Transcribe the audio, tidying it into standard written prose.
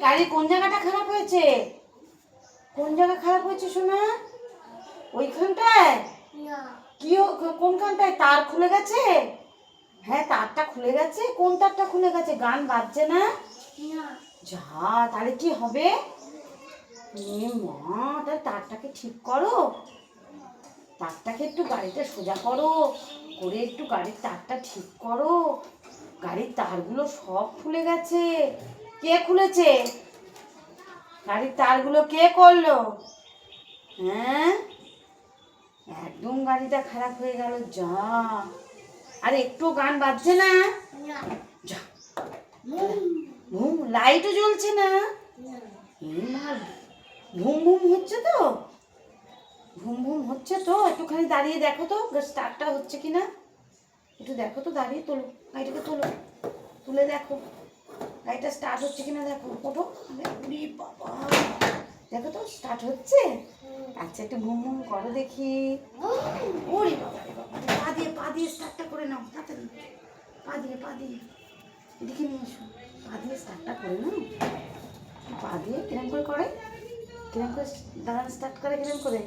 গাড়ি কোন জায়গাটা খারাপ হয়েছে? কোন জায়গা খারাপ হয়েছে সোনা? ওইখানটায়? কি কোনখানটায় তার খুলে গেছে? হ্যাঁ তারটা খুলে গেছে। কোন তারটা খুলে গেছে? গান বাজছে না? যা, তাহলে কি হবে? মা, তাহলে তারটাকে ঠিক করো, তারটাকে একটু গাড়িটা সোজা করো, করে একটু গাড়ির তারটা ঠিক করো। গাড়ির তারগুলো সব খুলে গেছে। কে খুলেছে? গাড়ির তারগুলো কে করলো? হ্যাঁ, একদম গাড়িটা খারাপ হয়ে গেল। যা, আর একটু গান বাজছে না? যা, ঘুম, লাইটও জ্বলছে না? এই মা, ঘুম ঘুম হচ্ছে তো? ঘুম ঘুম হচ্ছে তো? একটুখানি দাঁড়িয়ে দেখো তো স্টার্টটা হচ্ছে কিনা, একটু দেখো তো, দাঁড়িয়ে তোলো গাড়িটাকে, তোলো, তুলে দেখো গাড়িটা স্টার্ট হচ্ছে কিনা, দেখো, ওঠো। উরি বাবা, দেখো তো স্টার্ট হচ্ছে। আচ্ছা একটু ঘুম ঘুম করো দেখি। ওরে বাবা রে বাবা, পা দিয়ে স্টার্টটা করে নাও তাড়াতাড়ি, পা দিয়ে এদিকে নিয়ে এসো, পা দিয়ে স্টার্টটা করে নাও। পা দিয়ে কিরম করে করে, কিরম করে দাঁড়ান স্টার্ট করে, কিরম করে